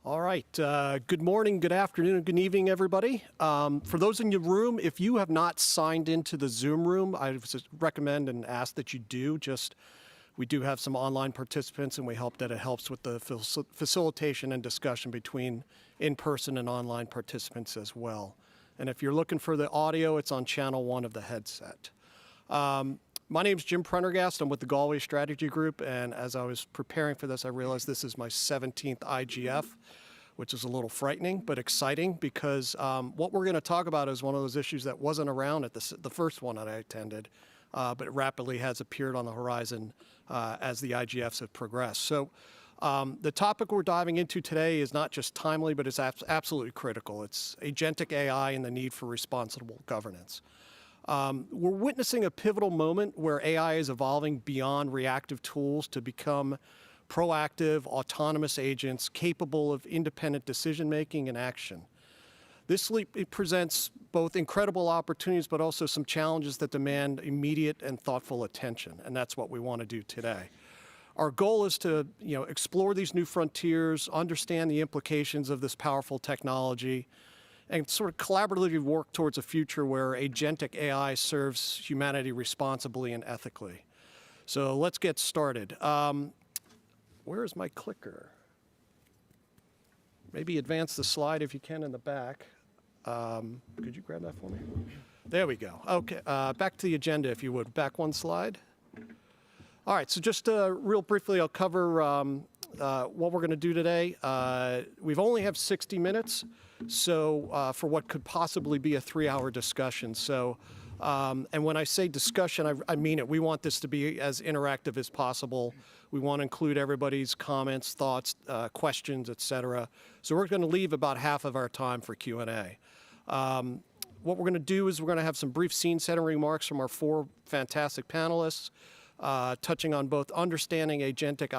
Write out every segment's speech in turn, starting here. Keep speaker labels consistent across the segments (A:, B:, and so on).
A: All right. Good morning, good afternoon, good evening, everybody. For those in your room, if you have not signed into the Zoom room, I recommend and ask that you do. We do have some online participants, and we hope that it helps with the facilitation and discussion between in-person and online participants as well. And if you're looking for the audio, it's on channel 1 of the headset. My name is Jim Prendergast. I'm with the Galway Strategy Group, and as I was preparing for this, I realized this is my 17th IGF, which is a little frightening but exciting because what we're going to talk about is one of those issues that wasn't around at the first one that I attended, but it rapidly has appeared on the horizon as the IGFs have progressed. So the topic we're diving into today is not just timely, but it's absolutely critical. It's agentic AI and the need for responsible governance. We're witnessing a pivotal moment where AI is evolving beyond reactive tools to become proactive, autonomous agents capable of independent decision-making and action. This leap presents both incredible opportunities, but also some challenges that demand immediate and thoughtful attention, and that's what we want to do today. Our goal is to explore these new frontiers, understand the implications of this powerful technology, and sort of collaboratively work towards a future where agentic AI serves humanity responsibly and ethically. So let's get started. Where is my clicker? Maybe advance the slide if you can in the back. Could you grab that for me? There we go. Okay, back to the agenda if you would. Back one slide. All right, so just real briefly, I'll cover what we're going to do today. We've only have 60 minutes. So for what could possibly be a 3-hour discussion. So, and when I say discussion, I mean it. We want this to be as interactive as possible. We want to include everybody's comments, thoughts, questions, et cetera. So we're going to leave about half of our time for Q&A. What we're going to do is we're going to have some brief scene-setting remarks from our 4 fantastic panelists, touching on both understanding agentic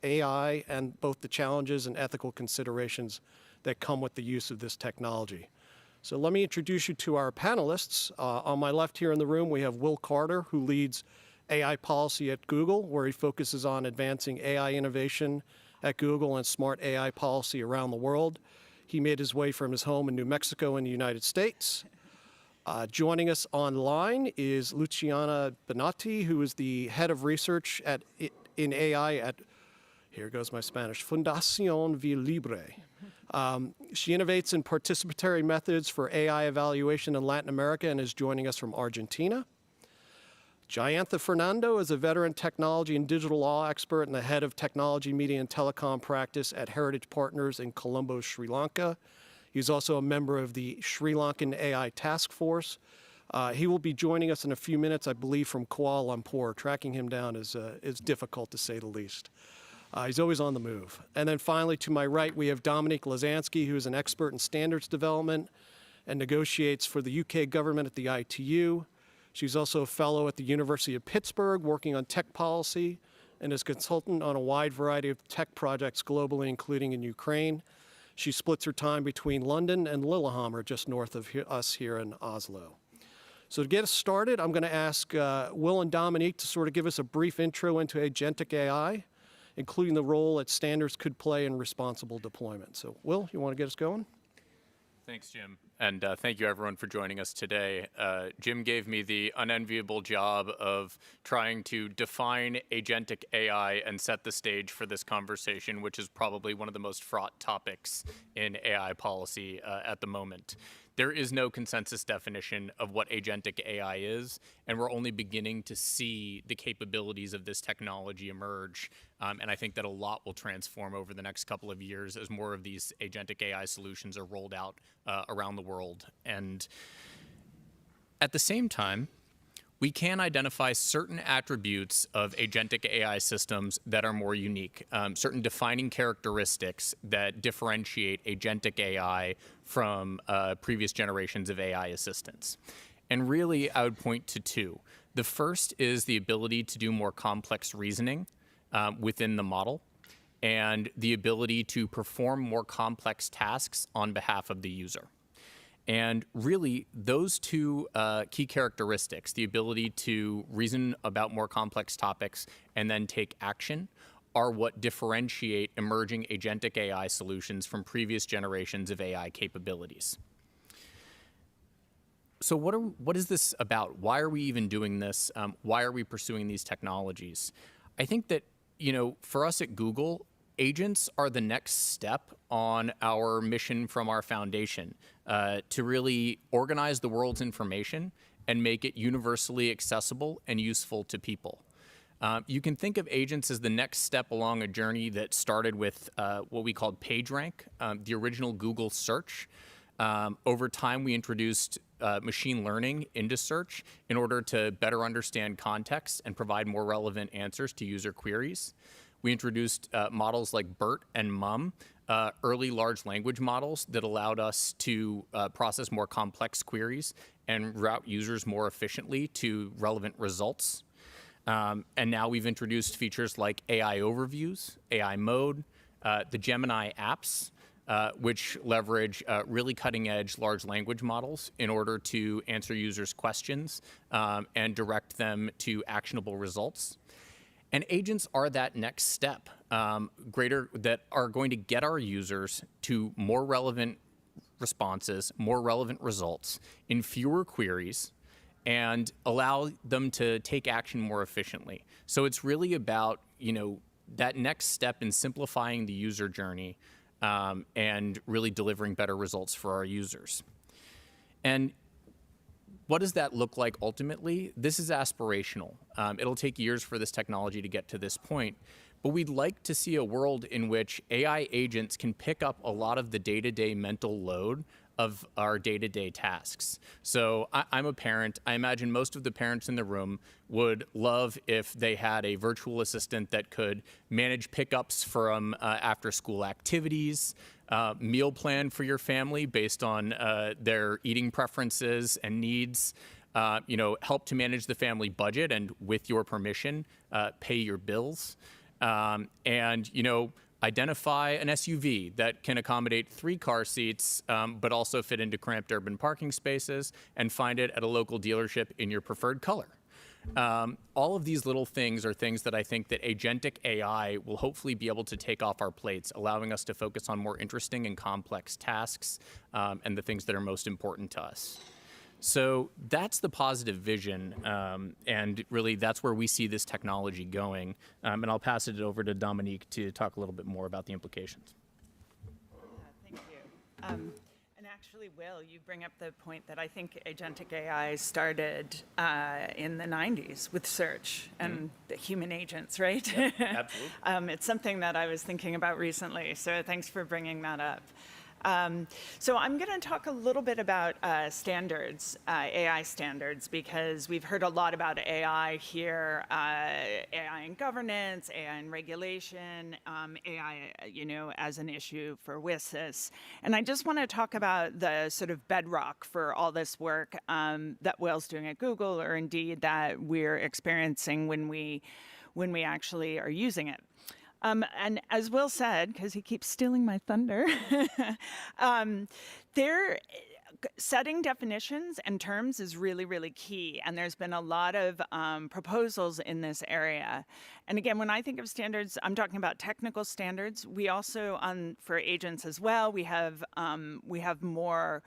A: AI and both the challenges and ethical considerations that come with the use of this technology. So let me introduce you to our panelists. On my left here in the room, we have Will Carter, who leads AI policy at Google, where he focuses on advancing AI innovation at Google and smart AI policy around the world. He made his way from his home in New Mexico in the United States. Joining us online is Luciana Benotti, who is the head of research in AI at, here goes my Spanish, Fundación Vía Libre. She innovates in participatory methods for AI evaluation in Latin America and is joining us from Argentina. Jayantha Fernando is a veteran technology and digital law expert and the head of technology, media, and telecom practice at Heritage Partners in Colombo, Sri Lanka. He's also a member of the Sri Lankan AI Task Force. He will be joining us in a few minutes, I believe, from Kuala Lumpur. Tracking him down is difficult, to say the least. He's always on the move. And then finally, to my right, we have Dominique Lazansky, who is an expert in standards development and negotiates for the UK government at the ITU. She's also a fellow at the University of Pittsburgh, working on tech policy, and is a consultant on a wide variety of tech projects globally, including in Ukraine. She splits her time between London and Lillehammer, just north of us here in Oslo. So to get us started, I'm going to ask Will and Dominique to sort of give us a brief intro into agentic AI, including the role that standards could play in responsible deployment. So, Will, you want to get us going?
B: Thanks, Jim. And thank you, everyone, for joining us today. Jim gave me the unenviable job of trying to define agentic AI and set the stage for this conversation, which is probably one of the most fraught topics in AI policy at the moment. There is no consensus definition of what agentic AI is, and we're only beginning to see the capabilities of this technology emerge. And I think that a lot will transform over the next couple of years as more of these agentic AI solutions are rolled out around the world. And at the same time, we can identify certain attributes of agentic AI systems that are more unique, certain defining characteristics that differentiate agentic AI from previous generations of AI assistants. And really, I would point to 2. The first is the ability to do more complex reasoning within the model, and the ability to perform more complex tasks on behalf of the user. And really, those 2 key characteristics, the ability to reason about more complex topics and then take action, are what differentiate emerging agentic AI solutions from previous generations of AI capabilities. So what is this about? Why are we even doing this? Why are we pursuing these technologies? I think that, for us at Google, agents are the next step on our mission from our foundation to really organize the world's information and make it universally accessible and useful to people. You can think of agents as the next step along a journey that started with what we called PageRank, the original Google search. Over time, we introduced machine learning into search in order to better understand context and provide more relevant answers to user queries. We introduced models like BERT and MUM, early large language models that allowed us to process more complex queries and route users more efficiently to relevant results. And now we've introduced features like AI overviews, AI mode, the Gemini apps, which leverage really cutting-edge large language models in order to answer users' questions and direct them to actionable results. And agents are that next step, that are going to get our users to more relevant responses, more relevant results in fewer queries, and allow them to take action more efficiently. So it's really about, that next step in simplifying the user journey and really delivering better results for our users. And what does that look like ultimately? This is aspirational. It'll take years for this technology to get to this point, but we'd like to see a world in which AI agents can pick up a lot of the day-to-day mental load of our day-to-day tasks. So I'm a parent. I imagine most of the parents in the room would love if they had a virtual assistant that could manage pickups from after-school activities, meal plan for your family based on their eating preferences and needs, help to manage the family budget and, with your permission, pay your bills, and identify an SUV that can accommodate 3 car seats, but also fit into cramped urban parking spaces, and find it at a local dealership in your preferred color. All of these little things are things that I think that agentic AI will hopefully be able to take off our plates, allowing us to focus on more interesting and complex tasks and the things that are most important to us. So that's the positive vision, and really that's where we see this technology going. And I'll pass it over to Dominique to talk a little bit more about the implications.
C: Thank you. And actually, Will, you bring up the point that I think agentic AI started in the 90s with search and the human agents, right?
B: Yep, absolutely.
C: It's something that I was thinking about recently, so thanks for bringing that up. So I'm going to talk a little bit about standards, AI standards, because we've heard a lot about AI here, AI in governance, AI in regulation, AI, as an issue for WSIS. And I just want to talk about the sort of bedrock for all this work that Will's doing at Google, or indeed that we're experiencing when we actually are using it. And as Will said, because he keeps stealing my thunder, they're setting definitions and terms is really, really key. And there's been a lot of proposals in this area. And again, when I think of standards, I'm talking about technical standards. We also, for agents as well, we have more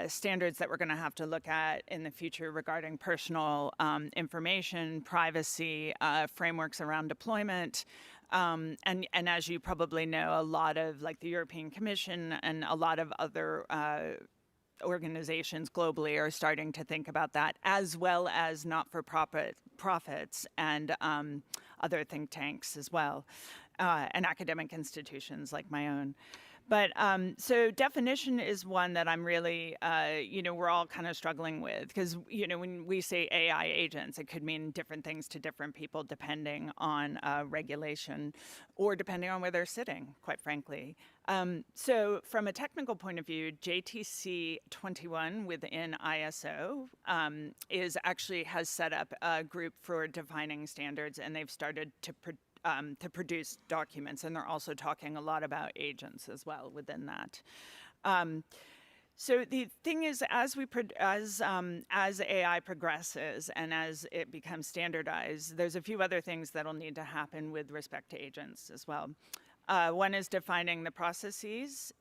C: standards that we're going to have to look at in the future regarding personal information, privacy, frameworks around deployment. And as you probably know, a lot of like the European Commission and a lot of other organizations globally are starting to think about that, as well as not-for-profits and other think tanks as well, and academic institutions like my own. But so definition is one that I'm really, we're all kind of struggling with, because, when we say AI agents, it could mean different things to different people depending on regulation or depending on where they're sitting, quite frankly. So from a technical point of view, JTC 21 within ISO has set up a group for defining standards, and they've started to produce documents, and they're also talking a lot about agents as well within that. So the thing is, as AI progresses and as it becomes standardized, there's a few other things that'll need to happen with respect to agents as well. One is defining the processes,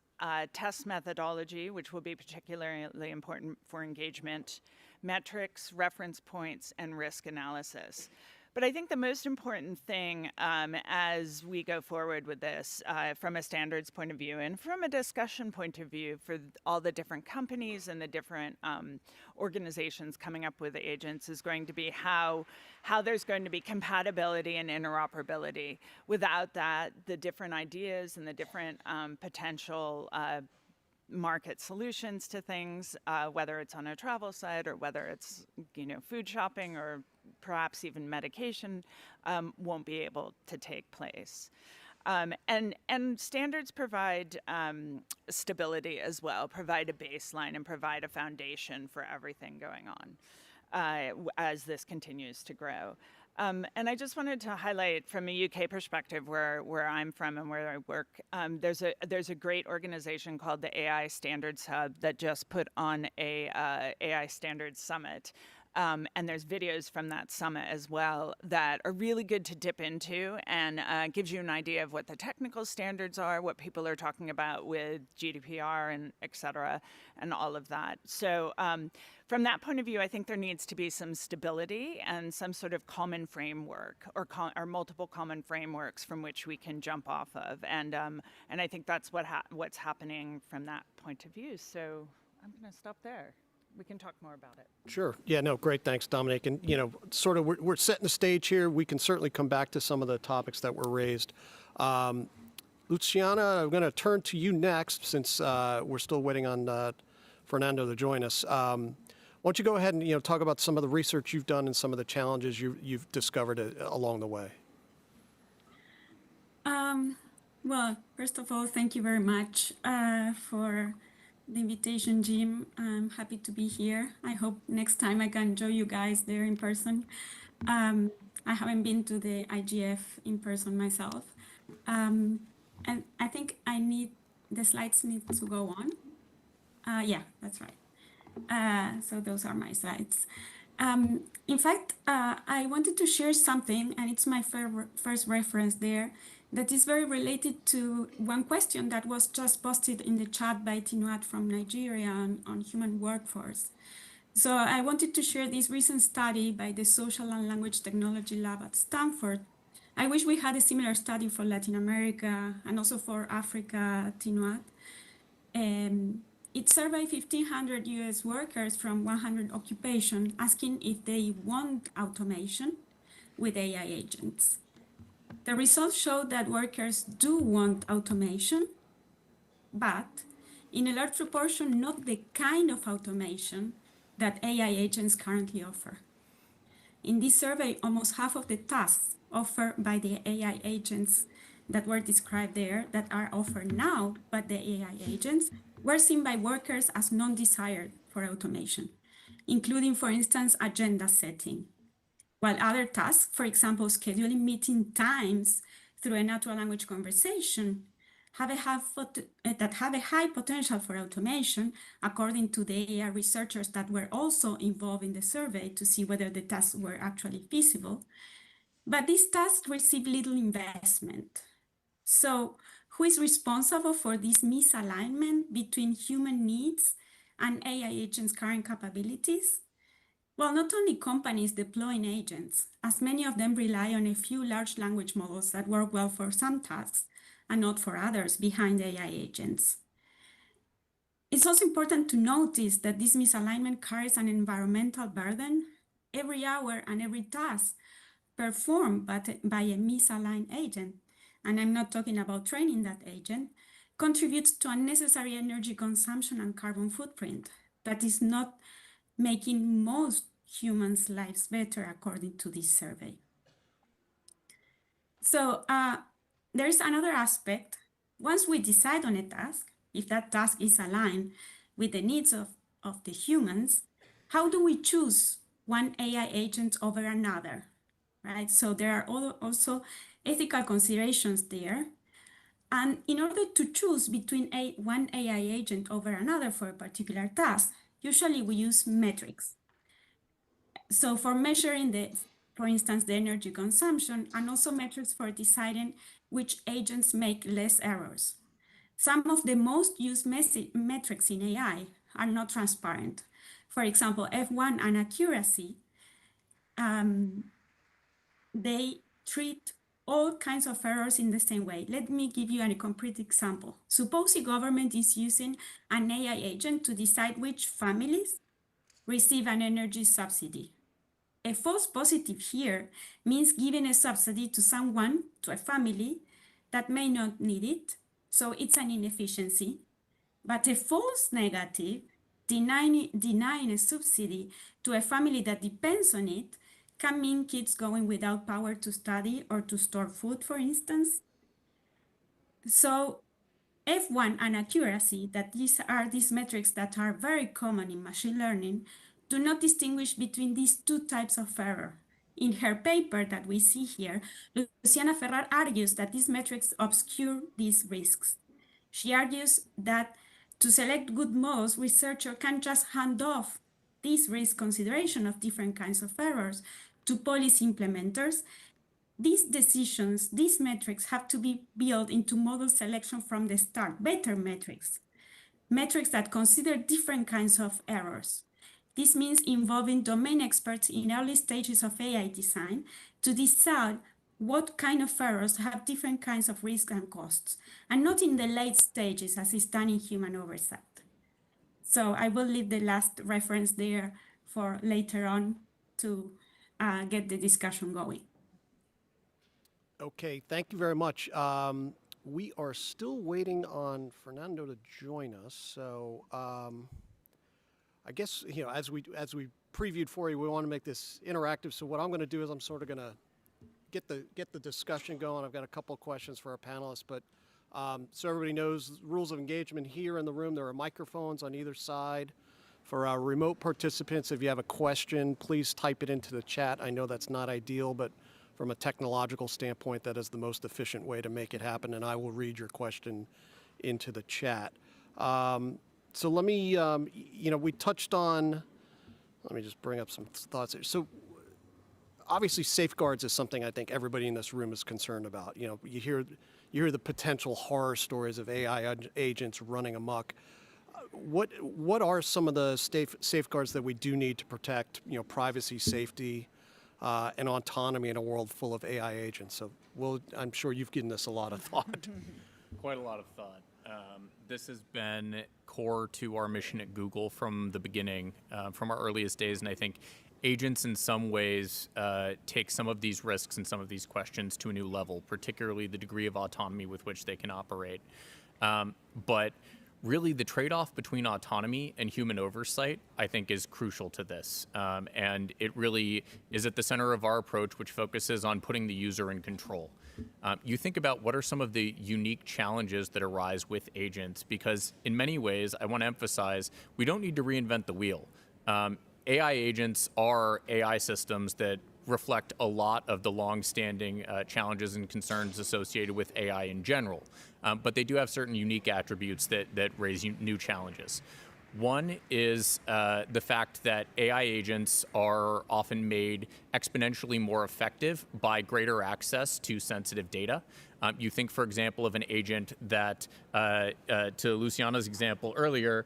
C: test methodology, which will be particularly important for engagement, metrics, reference points, and risk analysis. But I think the most important thing as we go forward with this from a standards point of view and from a discussion point of view for all the different companies and the different organizations coming up with agents is going to be how there's going to be compatibility and interoperability. Without that, the different ideas and the different potential market solutions to things, whether it's on a travel site or whether it's food shopping or perhaps even medication, won't be able to take place. And standards provide stability as well, provide a baseline and provide a foundation for everything going on as this continues to grow. And I just wanted to highlight from a UK perspective where I'm from and where I work, there's a great organization called the AI Standards Hub that just put on a AI Standards Summit. And there's videos from that summit as well that are really good to dip into and gives you an idea of what the technical standards are, what people are talking about with GDPR and et cetera, and all of that. So from that point of view, I think there needs to be some stability and some sort of common framework or multiple common frameworks from which we can jump off of. And I think that's what's happening from that point of view. So I'm going to stop there. We can talk more about it.
A: Sure. Yeah, no, great. Thanks, Dominic. And, sort of we're setting the stage here. We can certainly come back to some of the topics that were raised. Luciana, I'm going to turn to you next since we're still waiting on Fernando to join us. Why don't you go ahead and, talk about some of the research you've done and some of the challenges you've discovered along the way.
D: Well, first of all, thank you very much for the invitation, Jim. I'm happy to be here. I hope next time I can join you guys there in person. I haven't been to the IGF in person myself. And I think the slides need to go on. Yeah, that's right. So those are my slides. In fact, I wanted to share something, and it's my first reference there, that is very related to one question that was just posted in the chat by Tinuat from Nigeria on human workforce. So I wanted to share this recent study by the Social and Language Technology Lab at Stanford. I wish we had a similar study for Latin America and also for Africa, Tinuat. It surveyed 1,500 US workers from 100 occupations, asking if they want automation with AI agents. The results show that workers do want automation, but in a large proportion, not the kind of automation that AI agents currently offer. In this survey, almost half of the tasks offered by the AI agents that were described there that are offered now by the AI agents were seen by workers as non-desired for automation, including, for instance, agenda setting. While other tasks, for example, scheduling meeting times through a natural language conversation, have a high potential for automation, according to the AI researchers that were also involved in the survey to see whether the tasks were actually feasible. But these tasks receive little investment. So who is responsible for this misalignment between human needs and AI agents' current capabilities? Well, not only companies deploying agents, as many of them rely on a few large language models that work well for some tasks and not for others behind AI agents. It's also important to notice that this misalignment carries an environmental burden. Every hour and every task performed by a misaligned agent, and I'm not talking about training that agent, contributes to unnecessary energy consumption and carbon footprint that is not making most humans' lives better, according to this survey. So there is another aspect. Once we decide on a task, if that task is aligned with the needs of the humans, how do we choose one AI agent over another, right? So there are also ethical considerations there. And in order to choose between one AI agent over another for a particular task, usually we use metrics. So for measuring for instance, the energy consumption, and also metrics for deciding which agents make less errors. Some of the most used metrics in AI are not transparent. For example, F1 and accuracy, they treat all kinds of errors in the same way. Let me give you a concrete example. Suppose a government is using an AI agent to decide which families receive an energy subsidy. A false positive here means giving a subsidy to someone, to a family, that may not need it, so it's an inefficiency. But a false negative, denying a subsidy to a family that depends on it, can mean kids going without power to study or to store food, for instance. So F1 and accuracy, that these metrics that are very common in machine learning, do not distinguish between these two types of error. In her paper that we see here, Luciana Ferrar argues that these metrics obscure these risks. She argues that to select good models, researchers can just hand off this risk consideration of different kinds of errors to policy implementers. These decisions, these metrics have to be built into model selection from the start, better metrics that consider different kinds of errors. This means involving domain experts in early stages of AI design to decide what kind of errors have different kinds of risks and costs, and not in the late stages as is done in human oversight. So I will leave the last reference there for later on to get the discussion going.
A: Okay, thank you very much. We are still waiting on Fernando to join us, so I guess, you know, as we previewed for you, we want to make this interactive. So what I'm going to do is I'm sort of going to get the discussion going. I've got a couple of questions for our panelists, but so everybody knows rules of engagement here in the room. There are microphones on either side. For our remote participants, if you have a question, please type it into the chat. I know that's not ideal, but from a technological standpoint, that is the most efficient way to make it happen, and I will read your question into the chat. So let me, you know, we touched on, let me just bring up some thoughts here. So obviously safeguards is something I think everybody in this room is concerned about. You know, you hear the potential horror stories of AI agents running amok. What are some of the safeguards that we do need to protect, you know, privacy, safety, and autonomy in a world full of AI agents? So I'm sure you've given this a lot of thought.
B: Quite a lot of thought. This has been core to our mission at Google from the beginning, from our earliest days, and I think agents in some ways take some of these risks and some of these questions to a new level, particularly the degree of autonomy with which they can operate. But really the trade-off between autonomy and human oversight, I think, is crucial to this. And it really is at the center of our approach, which focuses on putting the user in control. You think about what are some of the unique challenges that arise with agents, because in many ways, I want to emphasize, we don't need to reinvent the wheel. AI agents are AI systems that reflect a lot of the long-standing challenges and concerns associated with AI in general. But they do have certain unique attributes that raise new challenges. One is the fact that AI agents are often made exponentially more effective by greater access to sensitive data. You think, for example, of an agent that, to Luciana's example earlier,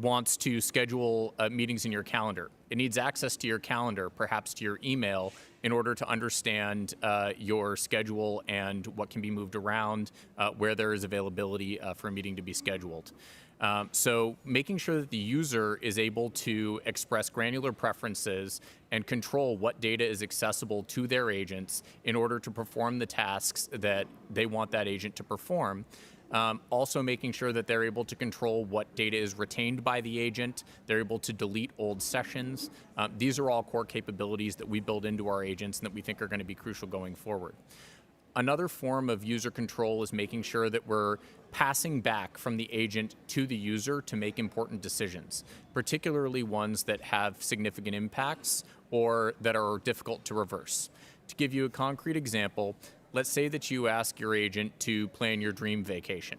B: wants to schedule meetings in your calendar. It needs access to your calendar, perhaps to your email, in order to understand your schedule and what can be moved around, where there is availability for a meeting to be scheduled. So making sure that the user is able to express granular preferences and control what data is accessible to their agents in order to perform the tasks that they want that agent to perform. Also making sure that they're able to control what data is retained by the agent. They're able to delete old sessions. These are all core capabilities that we build into our agents and that we think are going to be crucial going forward. Another form of user control is making sure that we're passing back from the agent to the user to make important decisions, particularly ones that have significant impacts or that are difficult to reverse. To give you a concrete example, let's say that you ask your agent to plan your dream vacation.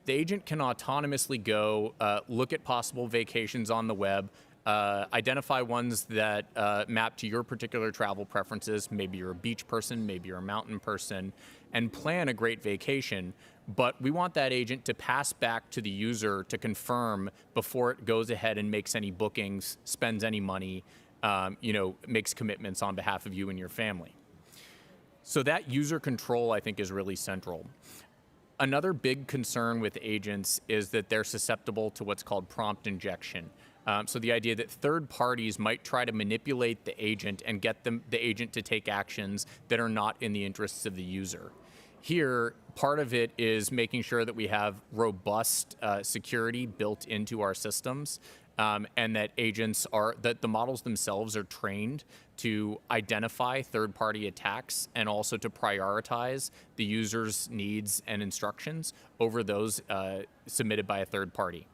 B: The agent can autonomously go look at possible vacations on the web, identify ones that map to your particular travel preferences. Maybe you're a beach person, maybe you're a mountain person, and plan a great vacation. But we want that agent to pass back to the user to confirm before it goes ahead and makes any bookings, spends any money, makes commitments on behalf of you and your family. So that user control, I think, is really central. Another big concern with agents is that they're susceptible to what's called prompt injection. So the idea that third parties might try to manipulate the agent and get the agent to take actions that are not in the interests of the user. Here, part of it is making sure that we have robust security built into our systems, and that that the models themselves are trained to identify third-party attacks and also to prioritize the user's needs and instructions over those submitted by a third party.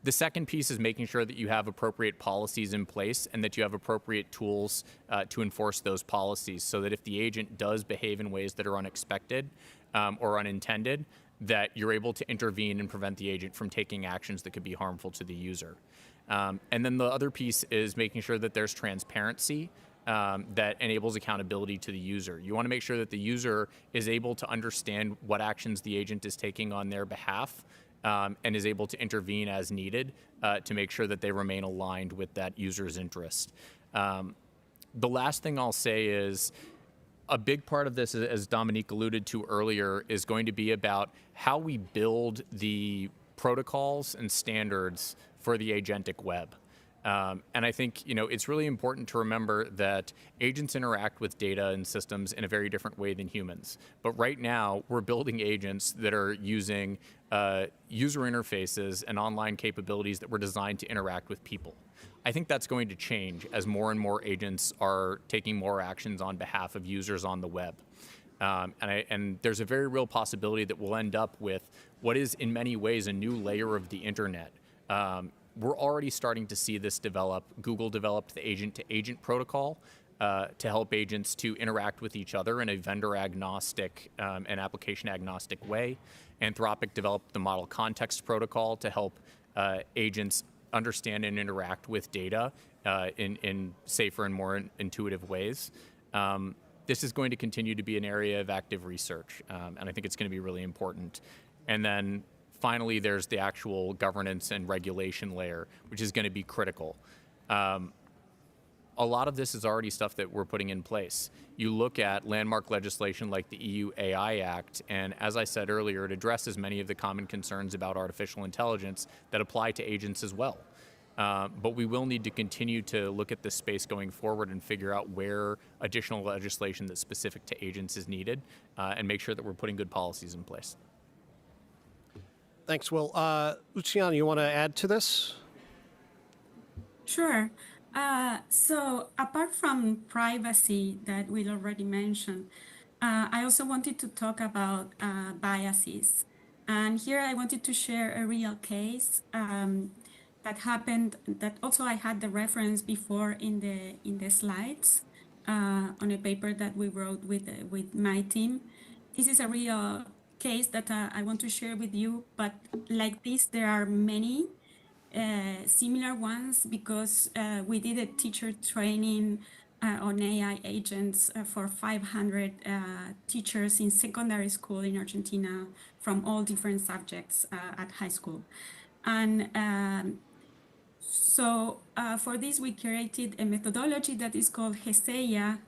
B: The second piece is making sure that you have appropriate policies in place and that you have appropriate tools to enforce those policies, so that if the agent does behave in ways that are unexpected or unintended, that you're able to intervene and prevent the agent from taking actions that could be harmful to the user. And then the other piece is making sure that there's transparency that enables accountability to the user. You want to make sure that the user is able to understand what actions the agent is taking on their behalf, and is able to intervene as needed to make sure that they remain aligned with that user's interest. The last thing I'll say is a big part of this, as Dominique alluded to earlier, is going to be about how we build the protocols and standards for the agentic web. And I think, it's really important to remember that agents interact with data and systems in a very different way than humans. But right now, we're building agents that are using user interfaces and online capabilities that were designed to interact with people. I think that's going to change as more and more agents are taking more actions on behalf of users on the web. And there's a very real possibility that we'll end up with what is in many ways a new layer of the internet. We're already starting to see this develop. Google developed the agent-to-agent protocol to help agents to interact with each other in a vendor-agnostic and application-agnostic way. Anthropic developed the model context protocol to help agents understand and interact with data in safer and more intuitive ways. This is going to continue to be an area of active research, and I think it's going to be really important. And then finally, there's the actual governance and regulation layer, which is going to be critical. A lot of this is already stuff that we're putting in place. You look at landmark legislation like the EU AI Act, and as I said earlier, it addresses many of the common concerns about artificial intelligence that apply to agents as well. But we will need to continue to look at this space going forward and figure out where additional legislation that's specific to agents is needed, and make sure that we're putting good policies in place.
A: Thanks, Will. Luciana, you want to add to this?
D: Sure. So apart from privacy that we already mentioned, I also wanted to talk about biases. And here I wanted to share a real case that happened, that also I had the reference before in the slides on a paper that we wrote with my team. This is a real case that I want to share with you, but like this, there are many similar ones, because we did a teacher training on AI agents for 500 teachers in secondary school in Argentina from all different subjects at high school. And so for this, we created a methodology that is called HESEIA,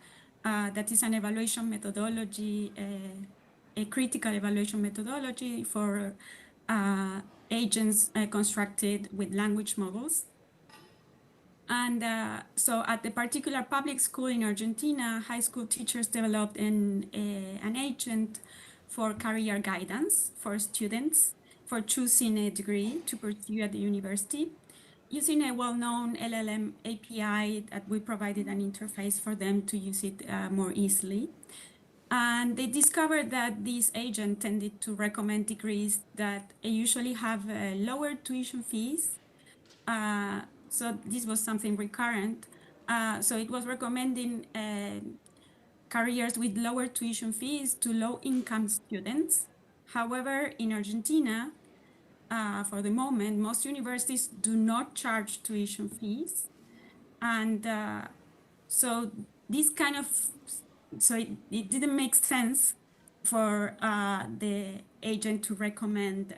D: that is an evaluation methodology, a critical evaluation methodology for agents constructed with language models. And so at the particular public school in Argentina, high school teachers developed an agent for career guidance for students for choosing a degree to pursue at the university, using a well-known LLM API that we provided an interface for them to use it more easily. And they discovered that this agent tended to recommend degrees that usually have lower tuition fees. So this was something recurrent. So it was recommending careers with lower tuition fees to low-income students. However, in Argentina, for the moment, most universities do not charge tuition fees. And so this kind of, so it didn't make sense for the agent to recommend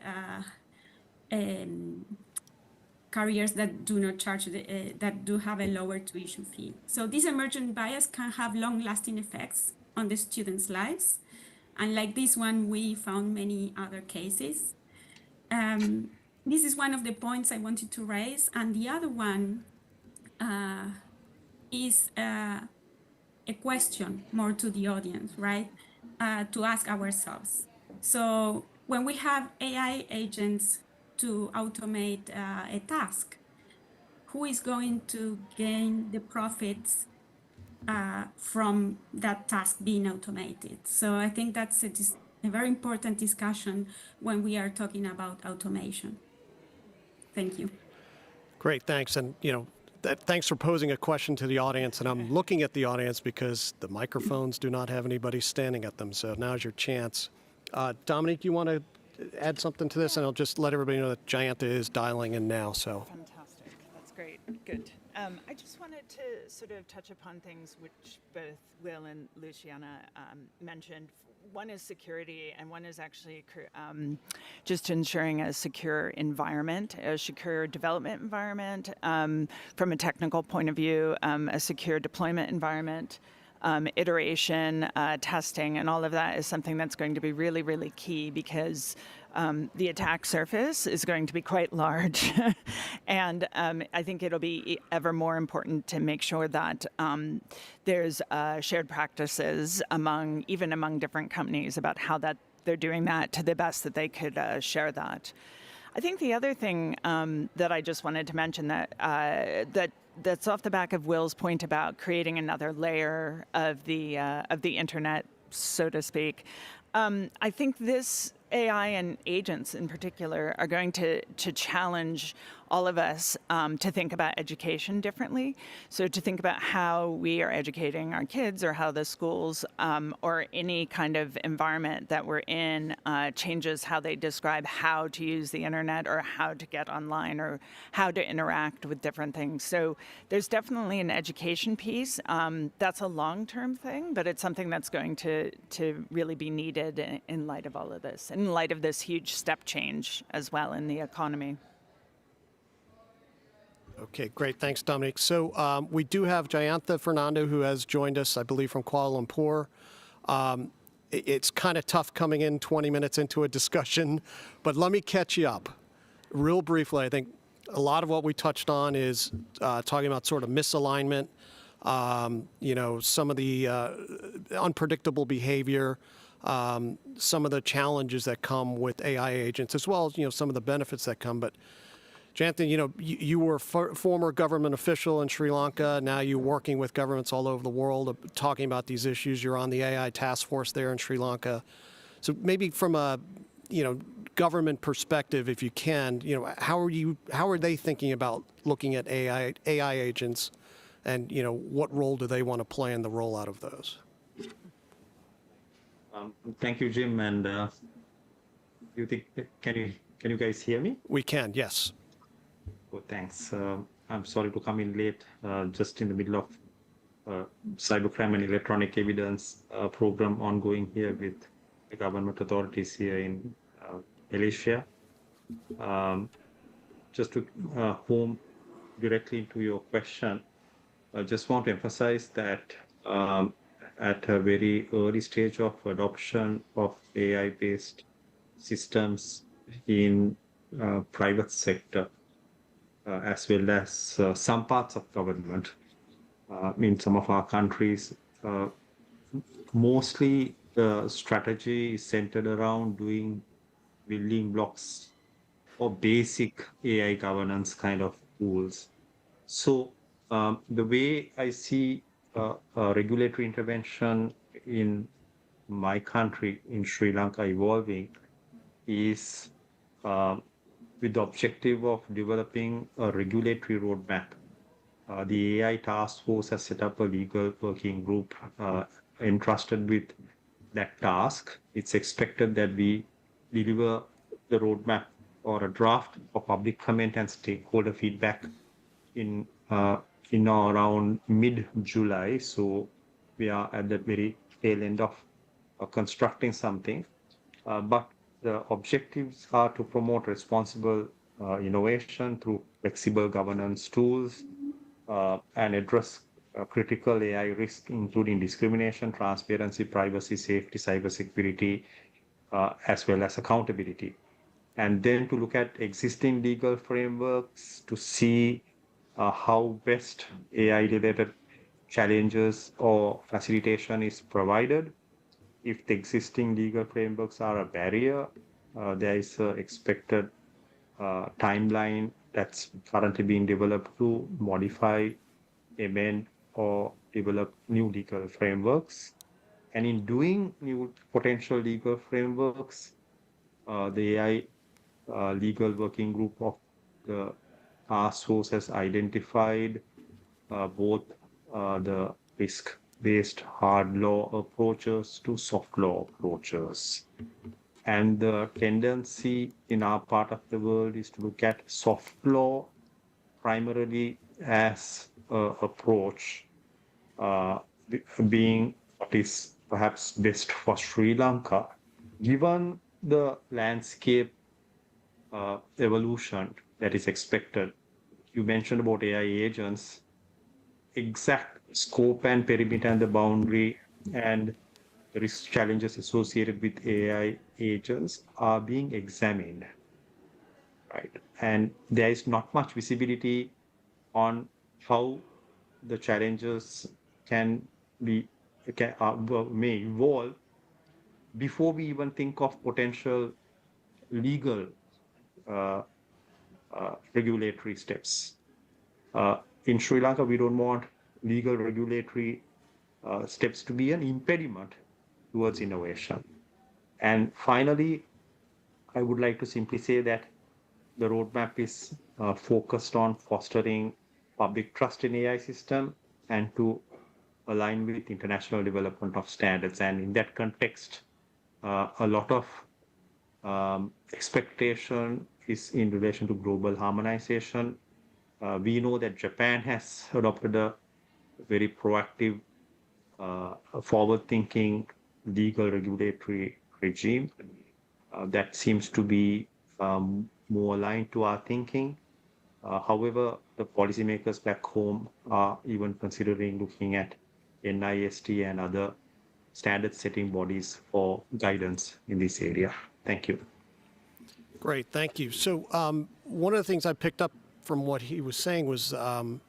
D: careers that do not charge, that do have a lower tuition fee. So this emergent bias can have long-lasting effects on the students' lives. And like this one, we found many other cases. This is one of the points I wanted to raise. And the other one is a question more to the audience, right? To ask ourselves. So when we have AI agents to automate a task, who is going to gain the profits from that task being automated? So I think that's a very important discussion when we are talking about automation. Thank you.
A: Great, thanks. And thanks for posing a question to the audience. And I'm looking at the audience because the microphones do not have anybody standing at them. So now's your chance. Dominique, you want to add something to this? And I'll just let everybody know that Jayanta is dialing in now. So
C: Fantastic. That's great. Good. I just wanted to sort of touch upon things which both Will and Luciana mentioned. One is security, and one is actually just ensuring a secure environment, a secure development environment. From a technical point of view, a secure deployment environment. Iteration, testing, and all of that is something that's going to be really, really key because the attack surface is going to be quite large. And I think it'll be ever more important to make sure that there's shared practices even among different companies about how that they're doing that to the best that they could share that. I think the other thing that I just wanted to mention that's off the back of Will's point about creating another layer of the internet, so to speak. I think this AI and agents in particular are going to challenge all of us to think about education differently. So to think about how we are educating our kids, or how the schools or any kind of environment that we're in changes how they describe how to use the internet, or how to get online, or how to interact with different things. So there's definitely an education piece. That's a long-term thing, but it's something that's going to really be needed in light of all of this, in light of this huge step change as well in the economy.
A: okay, great. Thanks, Dominique. So we do have Jayanta Fernando, who has joined us, I believe, from Kuala Lumpur. It's kind of tough coming in 20 minutes into a discussion, but let me catch you up real briefly. I think a lot of what we touched on is talking about sort of misalignment, some of the unpredictable behavior, some of the challenges that come with AI agents, as well as, some of the benefits that come. But Jayanta, you were a former government official in Sri Lanka. Now you're working with governments all over the world talking about these issues. You're on the AI task force there in Sri Lanka. So maybe from a, government perspective, if you can, how are they thinking about looking at AI agents, and, what role do they want to play in the rollout of those?
E: Thank you, Jim. And can you guys hear me?
A: We can, yes.
E: Oh, thanks. I'm sorry to come in late, just in the middle of cybercrime and electronic evidence program ongoing here with the government authorities here in Malaysia. Just to home directly into your question, I just want to emphasize that at a very early stage of adoption of AI-based systems in private sector, as well as some parts of government in some of our countries, mostly the strategy is centered around building blocks or basic AI governance kind of tools. So the way I see regulatory intervention in my country, in Sri Lanka, evolving is with the objective of developing a regulatory roadmap. The AI task force has set up a legal working group entrusted with that task, it's expected that we deliver the roadmap or a draft for public comment and stakeholder feedback in around mid-July. So we are at the very tail end of constructing something. But the objectives are to promote responsible innovation through flexible governance tools and address critical AI risks, including discrimination, transparency, privacy, safety, cybersecurity, as well as accountability. And then to look at existing legal frameworks to see how best AI-related challenges or facilitation is provided. If the existing legal frameworks are a barrier, there is an expected timeline that's currently being developed to modify, amend, or develop new legal frameworks. And in doing new potential legal frameworks, the AI legal working group of the task force has identified both the risk-based hard law approaches to soft law approaches. And the tendency in our part of the world is to look at soft law primarily as an approach being what is perhaps best for Sri Lanka, given the landscape evolution that is expected. You mentioned about AI agents, exact scope and perimeter and the boundary and the risk challenges associated with AI agents are being examined, right? And there is not much visibility on how the challenges may evolve before we even think of potential legal regulatory steps. In Sri Lanka, we don't want legal regulatory steps to be an impediment towards innovation. And finally, I would like to simply say that the roadmap is focused on fostering public trust in AI system and to align with international development of standards. And in that context, a lot of expectation is in relation to global harmonization. We know that Japan has adopted a very proactive, forward-thinking legal regulatory regime that seems to be more aligned to our thinking. However, the policymakers back home are even considering looking at NIST and other standard-setting bodies for guidance in this area. Thank you.
A: Great, thank you. So one of the things I picked up from what he was saying was, the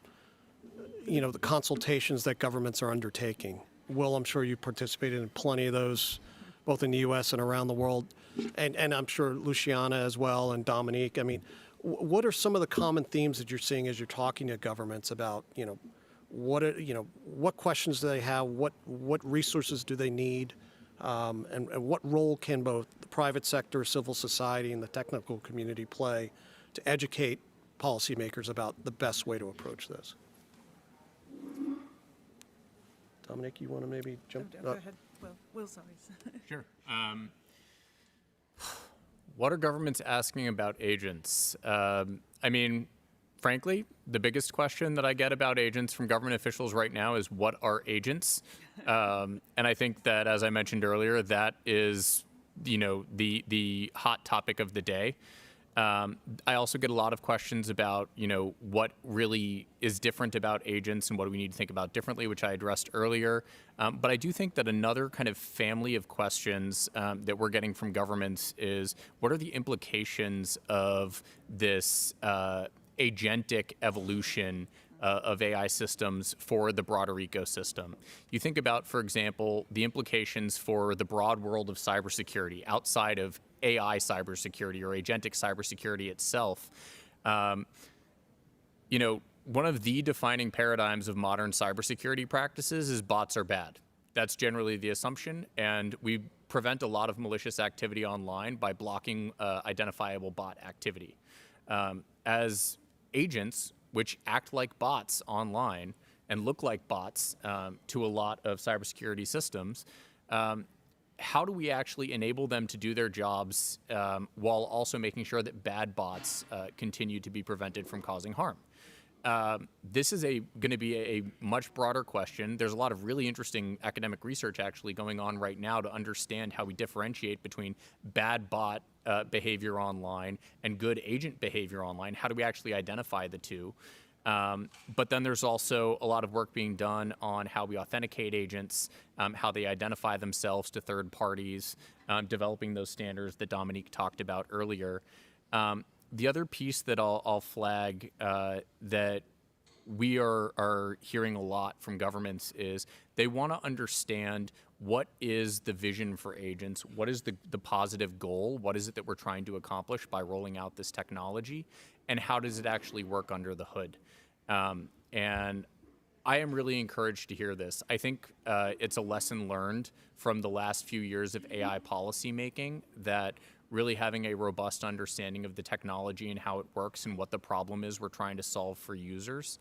A: consultations that governments are undertaking. Will, I'm sure you participated in plenty of those, both in the U.S. and around the world, and I'm sure Luciana as well and Dominique. I mean, what are some of the common themes that you're seeing as you're talking to governments about, what questions do they have, what resources do they need, and what role can both the private sector, civil society, and the technical community play to educate policymakers about the best way to approach this? Dominique, you want to maybe jump?
C: Go ahead. Will's always.
B: Sure. What are governments asking about agents? Frankly, the biggest question that I get about agents from government officials right now is, what are agents? And I think that, as I mentioned earlier, that is, the hot topic of the day. I also get a lot of questions about, what really is different about agents and what do we need to think about differently, which I addressed earlier. But I do think that another kind of family of questions that we're getting from governments is, what are the implications of this agentic evolution of AI systems for the broader ecosystem? You think about, for example, the implications for the broad world of cybersecurity outside of AI cybersecurity or agentic cybersecurity itself. One of the defining paradigms of modern cybersecurity practices is bots are bad. That's generally the assumption, and we prevent a lot of malicious activity online by blocking identifiable bot activity. As agents, which act like bots online, and look like bots to a lot of cybersecurity systems, how do we actually enable them to do their jobs while also making sure that bad bots continue to be prevented from causing harm? This is going to be a much broader question. There's a lot of really interesting academic research actually going on right now to understand how we differentiate between bad bot behavior online and good agent behavior online. How do we actually identify the two? But then there's also a lot of work being done on how we authenticate agents, how they identify themselves to third parties, developing those standards that Dominique talked about earlier. The other piece that I'll flag that we are hearing a lot from governments is they want to understand what is the vision for agents, what is the positive goal, what is it that we're trying to accomplish by rolling out this technology, and how does it actually work under the hood. And I am really encouraged to hear this. I think it's a lesson learned from the last few years of AI policymaking that really having a robust understanding of the technology and how it works and what the problem is we're trying to solve for users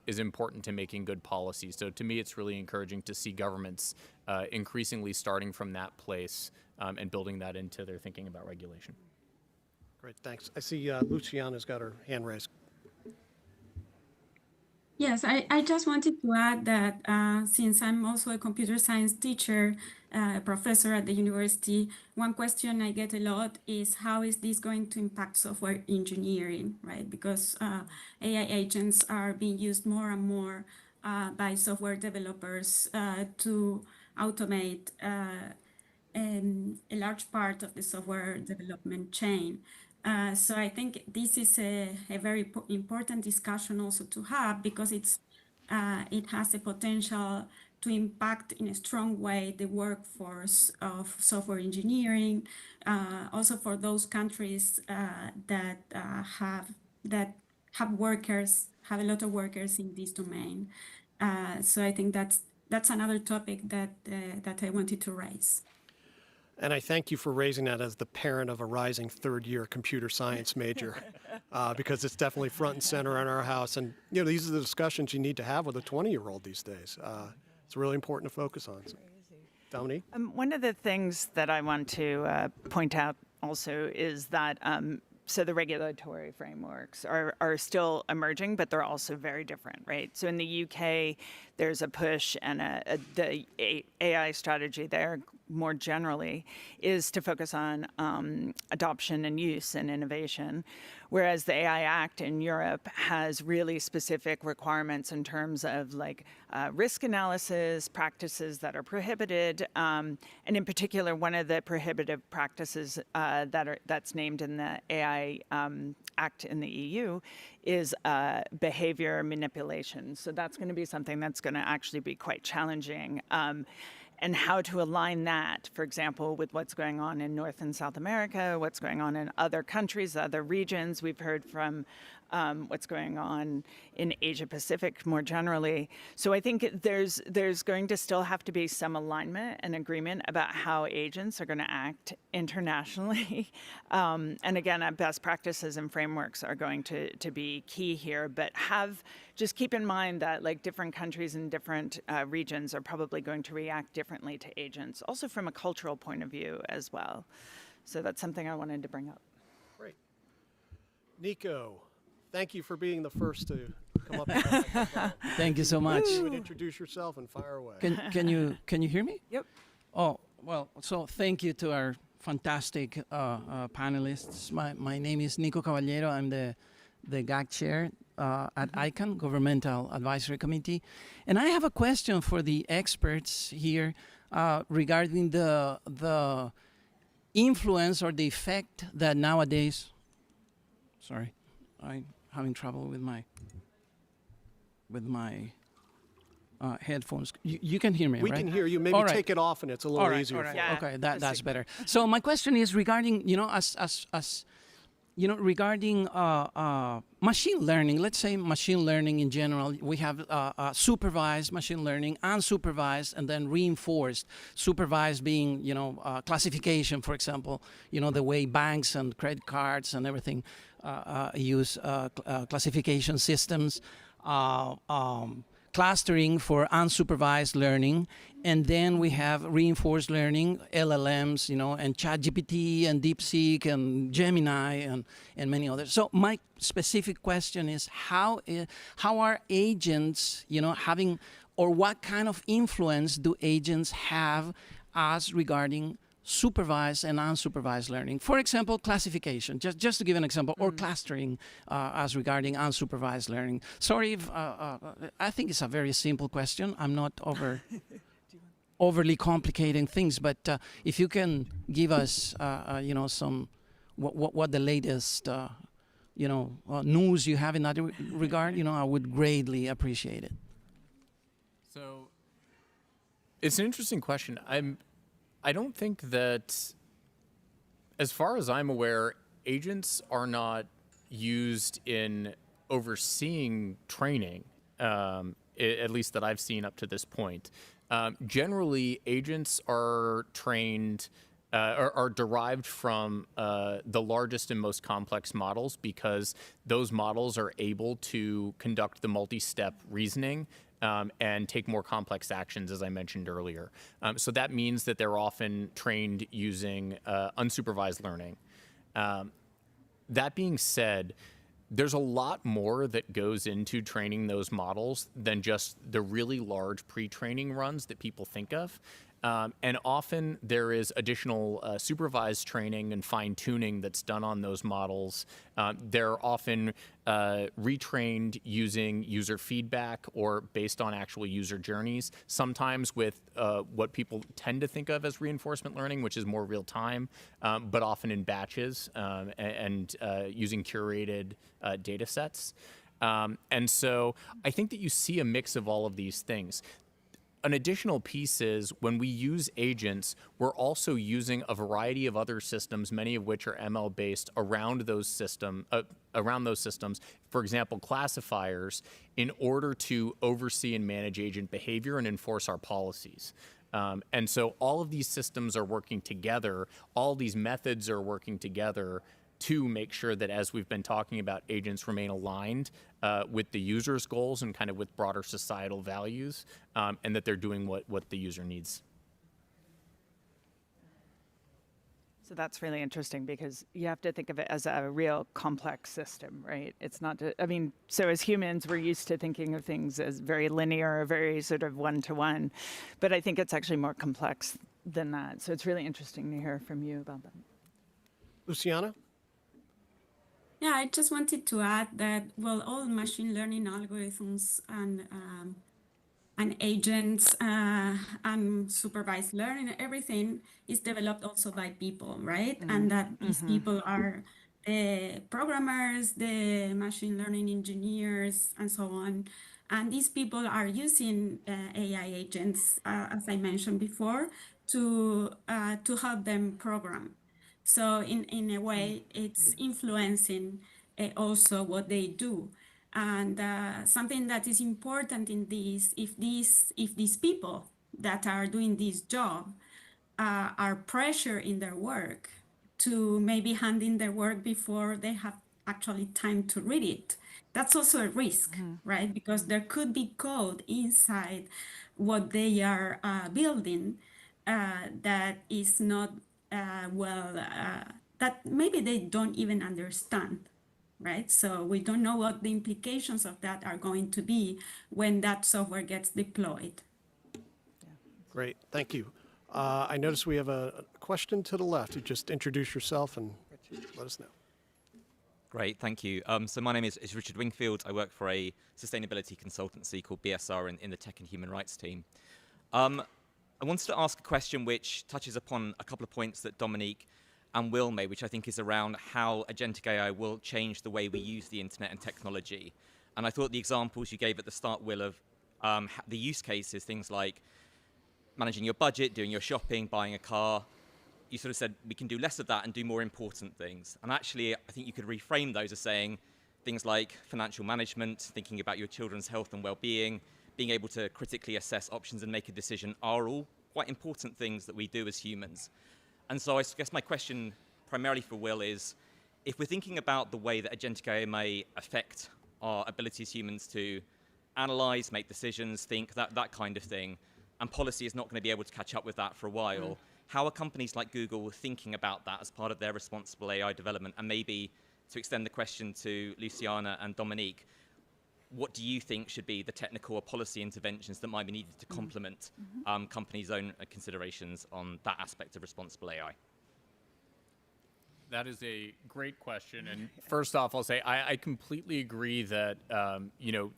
B: is important to making good policy. So to me, it's really encouraging to see governments increasingly starting from that place and building that into their thinking about regulation.
A: Great, thanks. I see Luciana's got her hand raised.
D: Yes, I just wanted to add that since I'm also a computer science teacher, professor at the university, one question I get a lot is how is this going to impact software engineering, right? Because AI agents are being used more and more by software developers to automate a large part of the software development chain. So I think this is a very important discussion also to have because it has the potential to impact in a strong way the workforce of software engineering, also for those countries that have workers, have a lot of workers in this domain. So I think that's another topic that I wanted to raise.
A: And I thank you for raising that as the parent of a rising third-year computer science major, because it's definitely front and center in our house. And these are the discussions you need to have with a 20-year-old these days. It's really important to focus on. So, Dominique?
C: One of the things that I want to point out also is that so the regulatory frameworks are still emerging, but they're also very different, right? So in the UK, there's a push and the AI strategy there more generally is to focus on adoption and use and innovation, whereas the AI Act in Europe has really specific requirements in terms of like risk analysis, practices that are prohibited, and in particular, one of the prohibitive practices that's named in the AI Act in the EU is behavior manipulation. So that's going to be something that's going to actually be quite challenging. And how to align that, for example, with what's going on in North and South America, what's going on in other countries, other regions. We've heard from what's going on in Asia Pacific more generally. So I think there's going to still have to be some alignment and agreement about how agents are going to act internationally. And again, best practices and frameworks are going to be key here, but just keep in mind that like different countries and different regions are probably going to react differently to agents, also from a cultural point of view as well. So that's something I wanted to bring up.
A: Great. Nico, thank you for being the first to come up here.
F: Thank you so much.
A: You would introduce yourself and fire away.
F: Can you hear me?
C: Yep.
F: Oh, well, so thank you to our fantastic panelists. My name is Nico Caballero. I'm the GAC chair at ICANN, Governmental Advisory Committee. And I have a question for the experts here regarding the influence or the effect that nowadays, sorry, I'm having trouble with my headphones. You can hear me,
A: We
F: right?
A: can hear you. Maybe
F: All right.
A: take it off and it's a little easier.
F: All right.
A: for you.
C: Yeah.
F: Okay, that's better. So my question is regarding, regarding machine learning. Let's say machine learning in general. We have supervised machine learning, unsupervised, and then reinforced. Supervised being, classification, for example. The way banks and credit cards and everything use classification systems. clustering for unsupervised learning, and then we have reinforced learning, LLMs, and ChatGPT and DeepSeek and Gemini and many others. So my specific question is how are agents, having, or what kind of influence do agents have as regarding supervised and unsupervised learning? For example, classification, just to give an example, or clustering as regarding unsupervised learning. Sorry if I think it's a very simple question. I'm not overly complicating things, but if you can give us, some what the latest, news you have in that regard, I would greatly appreciate it.
B: So it's an interesting question. I don't think that, as far as I'm aware, agents are not used in overseeing training, at least that I've seen up to this point. Generally, agents are trained, are derived from the largest and most complex models, because those models are able to conduct the multi-step reasoning and take more complex actions, as I mentioned earlier. So that means that they're often trained using unsupervised learning. That being said, there's a lot more that goes into training those models than just the really large pre-training runs that people think of. And often there is additional supervised training and fine-tuning that's done on those models. They're often retrained using user feedback or based on actual user journeys, sometimes with what people tend to think of as reinforcement learning, which is more real-time, but often in batches and using curated data sets. And so I think that you see a mix of all of these things. An additional piece is when we use agents, we're also using a variety of other systems, many of which are ML-based around those systems. For example, classifiers, in order to oversee and manage agent behavior and enforce our policies. And so all of these systems are working together. All these methods are working together to make sure that, as we've been talking about, agents remain aligned with the user's goals and kind of with broader societal values, and that they're doing what the user needs.
C: So that's really interesting, because you have to think of it as a real complex system, right? It's not, so as humans, we're used to thinking of things as very linear, very sort of one-to-one, but I think it's actually more complex than that. So it's really interesting to hear from you about that.
A: Luciana?
D: Yeah, I just wanted to add that, well, all machine learning algorithms and agents and supervised learning, everything is developed also by people, right? And that these people are the programmers, the machine learning engineers, and so on. And these people are using AI agents, as I mentioned before, to help them program. So in a way, it's influencing also what they do. And something that is important in this, if these people that are doing this job are pressured in their work to maybe hand in their work before they have actually time to read it, that's also a risk, right? Because there could be code inside what they are building that is not that maybe they don't even understand, right? So we don't know what the implications of that are going to be when that software gets deployed.
A: Great, thank you. I notice we have a question to the left. You just introduce yourself and let us know.
G: Great, thank you. So my name is Richard Wingfield. I work for a sustainability consultancy called BSR in the tech and human rights team. I wanted to ask a question which touches upon a couple of points that Dominique and Will made, which I think is around how agentic AI will change the way we use the internet and technology. And I thought the examples you gave at the start, Will, of the use cases, things like managing your budget, doing your shopping, buying a car, you sort of said we can do less of that and do more important things. And actually, I think you could reframe those as saying things like financial management, thinking about your children's health and well-being, being able to critically assess options and make a decision are all quite important things that we do as humans. And so I guess my question primarily for Will is, if we're thinking about the way that agentic AI may affect our ability as humans to analyze, make decisions, think, that kind of thing. And policy is not going to be able to catch up with that for a while. How are companies like Google thinking about that as part of their responsible AI development? And maybe to extend the question to Luciana and Dominique, what do you think should be the technical or policy interventions that might be needed to complement companies' own considerations on that aspect of responsible AI?
B: That is a great question. And first off, I'll say I completely agree that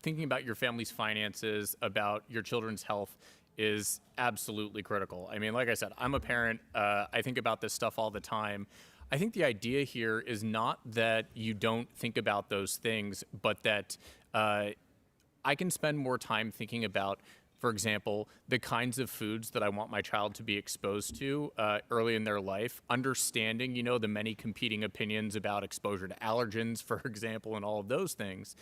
B: thinking about your family's finances, about your children's health, is absolutely critical. I mean, like I said, I'm a parent. I think about this stuff all the time. I think the idea here is not that you don't think about those things, but that I can spend more time thinking about, for example, the kinds of foods that I want my child to be exposed to early in their life, understanding, the many competing opinions about exposure to allergens, for example, and all of those things.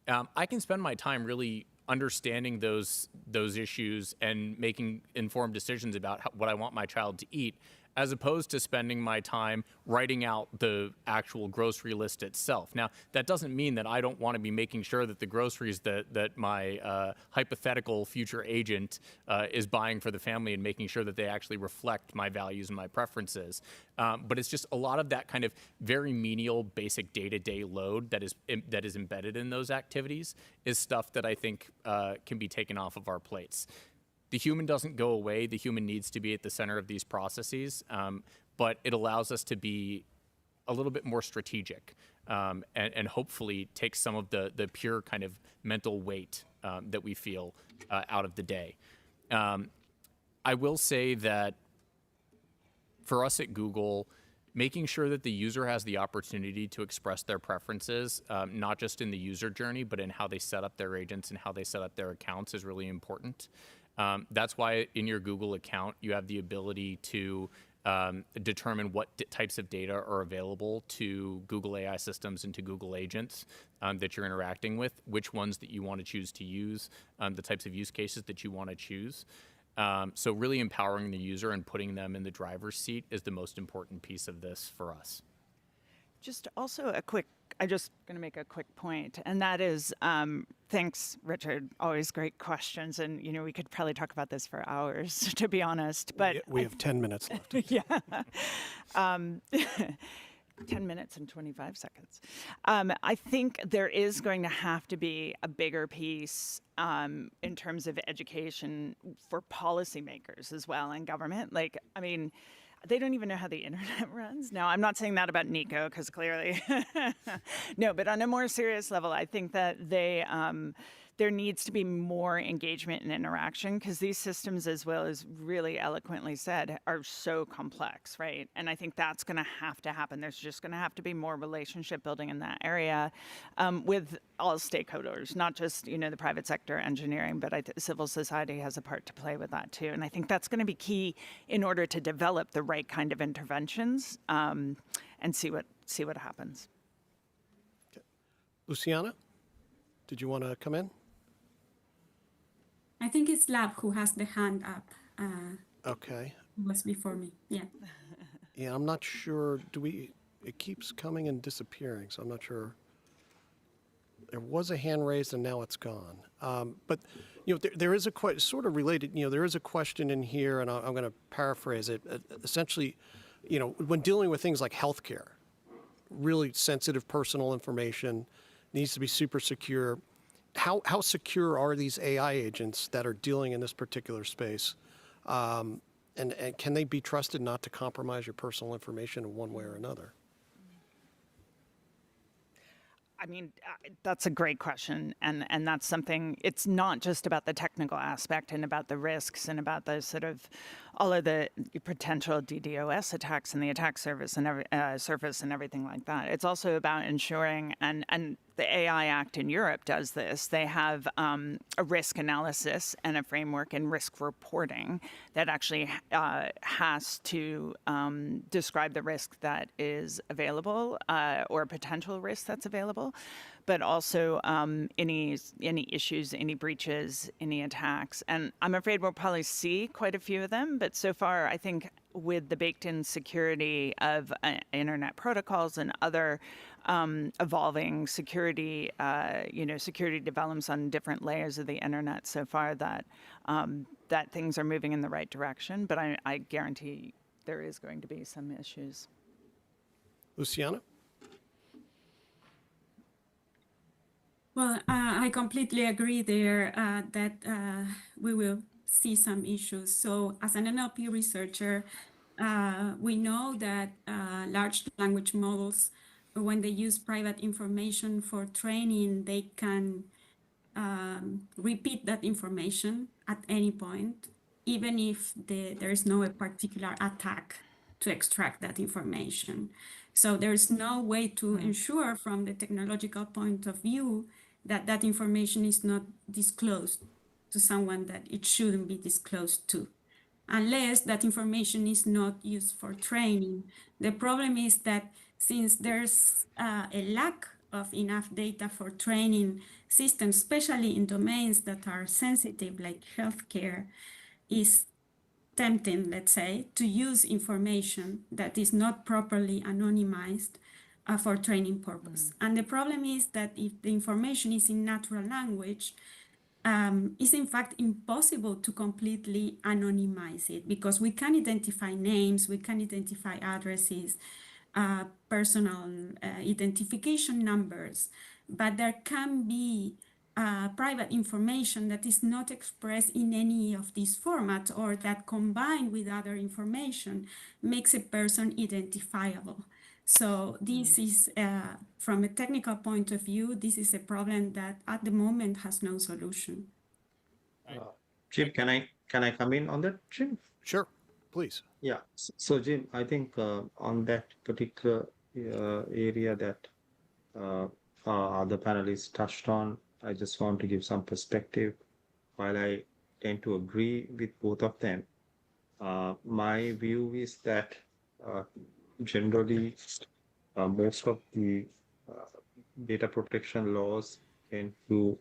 B: I can spend my time really understanding those issues and making informed decisions about what I want my child to eat, as opposed to spending my time writing out the actual grocery list itself. Now, that doesn't mean that I don't want to be making sure that the groceries that my hypothetical future agent is buying for the family and making sure that they actually reflect my values and my preferences. But it's just a lot of that kind of very menial, basic day-to-day load that is embedded in those activities is stuff that I think can be taken off of our plates. The human doesn't go away. The human needs to be at the center of these processes, but it allows us to be a little bit more strategic and hopefully take some of the pure kind of mental weight that we feel out of the day. I will say that for us at Google, making sure that the user has the opportunity to express their preferences, not just in the user journey, but in how they set up their agents and how they set up their accounts is really important. That's why in your Google account, you have the ability to determine what types of data are available to Google AI systems and to Google agents that you're interacting with, which ones that you want to choose to use, the types of use cases that you want to choose. So really empowering the user and putting them in the driver's seat is the most important piece of this for us.
C: Just also I'm just going to make a quick point, and that is, thanks, Richard. Always great questions, and we could probably talk about this for hours, to be honest. But
A: we have 10 minutes left.
C: Yeah, 10 minutes and 25 seconds. I think there is going to have to be a bigger piece in terms of education for policymakers as well and government. They don't even know how the internet runs. Now, I'm not saying that about Nico, because clearly, no, but on a more serious level, I think that there needs to be more engagement and interaction, because these systems, as well as really eloquently said, are so complex, right? And I think that's going to have to happen. There's just going to have to be more relationship building in that area with all stakeholders, not just, the private sector engineering, but civil society has a part to play with that too. And I think that's going to be key in order to develop the right kind of interventions and see what happens.
A: Okay. Luciana, did you want to come in?
D: I think it's Lab who has the hand up.
A: Okay.
D: Was before me. Yeah.
A: Yeah, I'm not sure. It keeps coming and disappearing, so I'm not sure. There was a hand raised and now it's gone. But there is a sort of related. There is a question in here, and I'm going to paraphrase it. Essentially, when dealing with things like healthcare, really sensitive personal information needs to be super secure. How secure are these AI agents that are dealing in this particular space? And can they be trusted not to compromise your personal information in one way or another?
C: I mean, that's a great question. And that's something, it's not just about the technical aspect and about the risks and about the sort of all of the potential DDoS attacks and the attack surface and everything like that. It's also about ensuring, and the AI Act in Europe does this. They have a risk analysis and a framework in risk reporting that actually has to describe the risk that is available or potential risk that's available, but also any issues, any breaches, any attacks. And I'm afraid we'll probably see quite a few of them, but so far I think with the baked-in security of internet protocols and other evolving security, security developments on different layers of the internet so far that that things are moving in the right direction. But I guarantee there is going to be some issues.
A: Luciana?
D: Well, I completely agree there that we will see some issues. So as an NLP researcher, we know that large language models, when they use private information for training, they can repeat that information at any point, even if there is no particular attack to extract that information. So there's no way to ensure from the technological point of view that that information is not disclosed to someone that it shouldn't be disclosed to, unless that information is not used for training. The problem is that since there's a lack of enough data for training systems, especially in domains that are sensitive like healthcare, is tempting, let's say, to use information that is not properly anonymized for training purpose. And the problem is that if the information is in natural language, it's in fact impossible to completely anonymize it, because we can identify names, we can identify addresses, personal identification numbers, but there can be private information that is not expressed in any of these formats, or that combined with other information makes a person identifiable. So this is, from a technical point of view, this is a problem that at the moment has no solution.
E: Jim, can I come in on that, Jim?
A: Sure, please.
E: Yeah. So Jim, I think on that particular area that other panelists touched on, I just want to give some perspective. While I tend to agree with both of them, my view is that generally most of the data protection laws tend to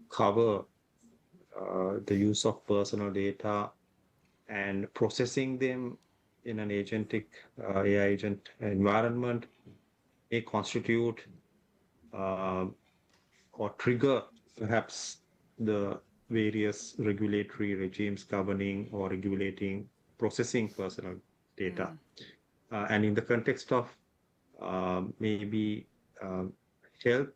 E: cover the use of personal data and processing them in an agentic AI agent environment may constitute or trigger perhaps the various regulatory regimes governing or regulating processing personal data. And in the context of maybe health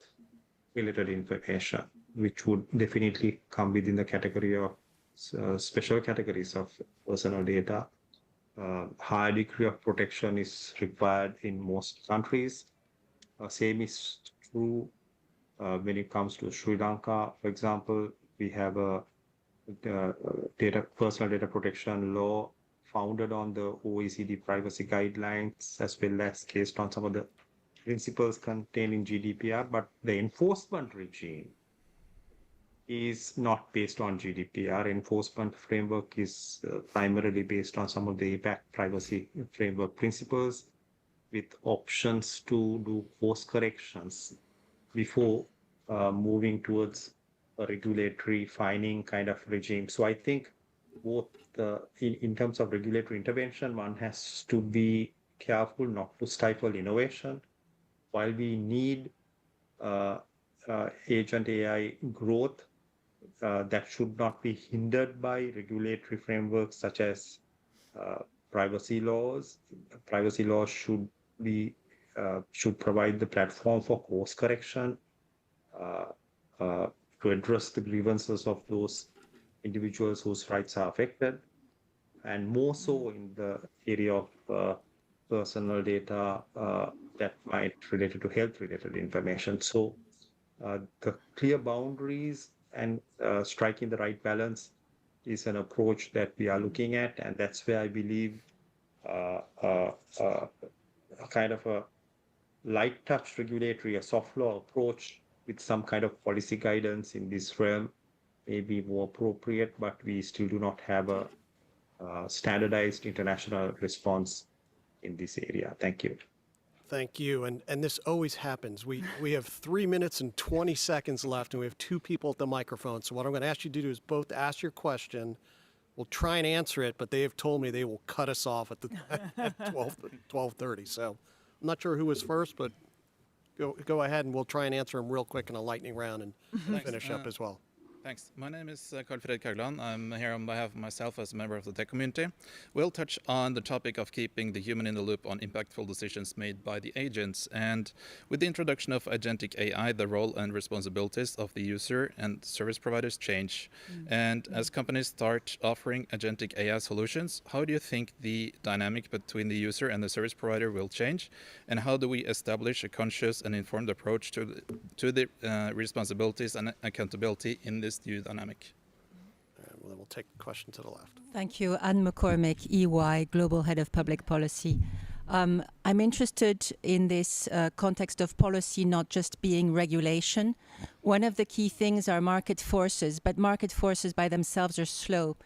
E: related information, which would definitely come within the category of special categories of personal data. High degree of protection is required in most countries. Same is true when it comes to Sri Lanka. For example, we have a personal data protection law founded on the OECD privacy guidelines, as well as based on some of the principles contained in GDPR, but the enforcement regime is not based on GDPR. Enforcement framework is primarily based on some of the APAC privacy framework principles, with options to do course corrections before moving towards a regulatory fining kind of regime. So I think both in terms of regulatory intervention, one has to be careful not to stifle innovation. While we need agent AI growth, that should not be hindered by regulatory frameworks such as privacy laws. Privacy laws should provide the platform for course correction to address the grievances of those individuals whose rights are affected, and more so in the area of personal data that might related to health related information. So the clear boundaries and striking the right balance is an approach that we are looking at, and that's where I believe a kind of a light touch regulatory, a soft law approach with some kind of policy guidance in this realm may be more appropriate, but we still do not have a standardized international response in this area. Thank you.
A: Thank you. And this always happens. We have 3 minutes and 20 seconds left, and we have two people at the microphone. So what I'm going to ask you to do is both ask your question, We'll try and answer it, but they have told me they will cut us off at 12:30. So I'm not sure who was first, but go ahead and we'll try and answer them real quick in a lightning round and finish up as well.
H: Thanks. My name is Carl Fredrik Haugland. I'm here on behalf of myself as a member of the tech community. We'll touch on the topic of keeping the human in the loop on impactful decisions made by the agents. And with the introduction of agentic AI, the role and responsibilities of the user and service providers change. And as companies start offering agentic AI solutions, how do you think the dynamic between the user and the service provider will change? And how do we establish a conscious and informed approach to the responsibilities and accountability in this new dynamic?
A: Well, then we'll take a question to the left.
I: Thank you. Anne McCormick, EY, Global Head of Public Policy. I'm interested in this context of policy not just being regulation. One of the key things are market forces, but market forces by themselves are slow.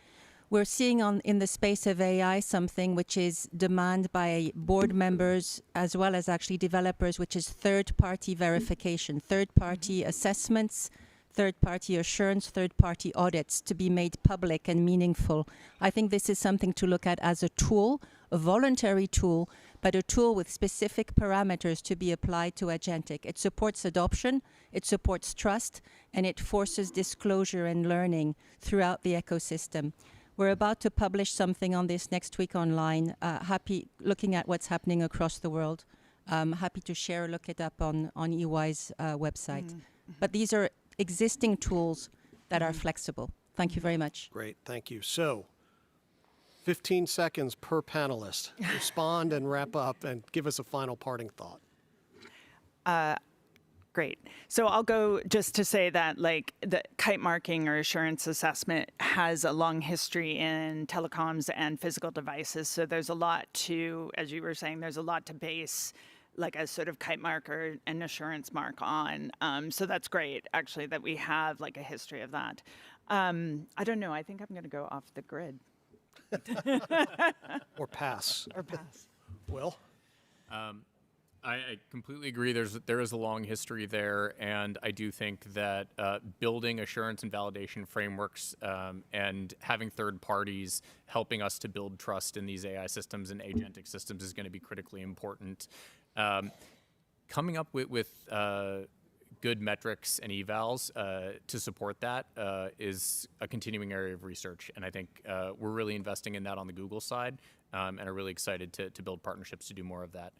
I: We're seeing in the space of AI something which is demand by board members as well as actually developers, which is third-party verification, third-party assessments, third-party assurance, third-party audits to be made public and meaningful. I think this is something to look at as a tool, a voluntary tool, but a tool with specific parameters to be applied to agentic. It supports adoption, it supports trust, and it forces disclosure and learning throughout the ecosystem. We're about to publish something on this next week online, looking at what's happening across the world. Happy to share, look it up on EY's website. But these are existing tools that are flexible. Thank you very much.
A: Great, thank you. So 15 seconds per panelist. Respond and wrap up and give us a final parting thought.
C: Great. So I'll go just to say that like the kite marking or assurance assessment has a long history in telecoms and physical devices. So there's a lot to, as you were saying, there's a lot to base like a sort of kite mark or an assurance mark on. So that's great, actually, that we have like a history of that. I don't know. I think I'm going to go off the grid.
A: Or pass.
C: Or pass.
A: Will?
B: I completely agree. There is a long history there, and I do think that building assurance and validation frameworks and having third parties helping us to build trust in these AI systems and agentic systems is going to be critically important. Coming up with good metrics and evals to support that is a continuing area of research, and I think we're really investing in that on the Google side, and are really excited to build partnerships to do more of that.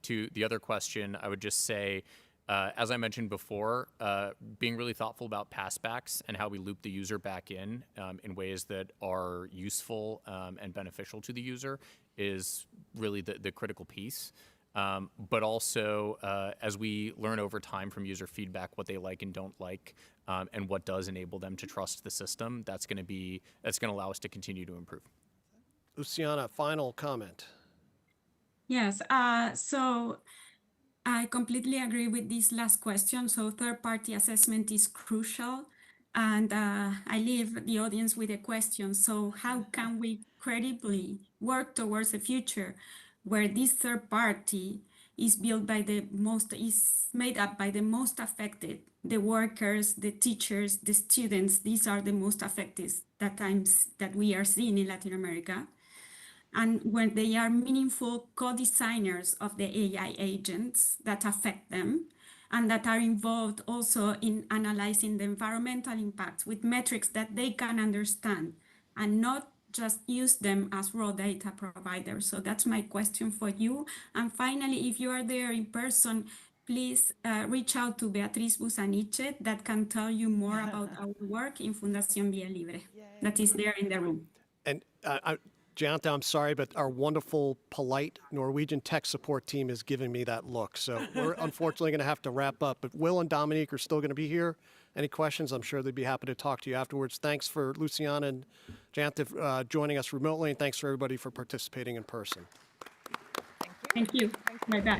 B: To the other question, I would just say, as I mentioned before, being really thoughtful about passbacks and how we loop the user back in ways that are useful and beneficial to the user is really the critical piece. But also, as we learn over time from user feedback what they like and don't like, and what does enable them to trust the system, that's going to allow us to continue to improve.
A: Luciana, final comment.
D: Yes, so I completely agree with this last question. So third-party assessment is crucial. And I leave the audience with a question. So how can we credibly work towards a future where this third party is made up by the most affected, the workers, the teachers, the students? These are the most affected that we are seeing in Latin America. And when they are meaningful co-designers of the AI agents that affect them, and that are involved also in analyzing the environmental impacts with metrics that they can understand, and not just use them as raw data providers. So that's my question for you. And finally, if you are there in person, please reach out to Beatriz Busaniche that can tell you more about our work in Fundación Vía Libre. That is there in the room.
A: And Janta, I'm sorry, but our wonderful, polite Norwegian tech support team is giving me that look. So we're unfortunately going to have to wrap up. But Will and Dominique are still going to be here. Any questions? I'm sure they'd be happy to talk to you afterwards. Thanks for Luciana and Janta joining us remotely, and thanks for everybody for participating in person.
D: Thank you. Bye-bye.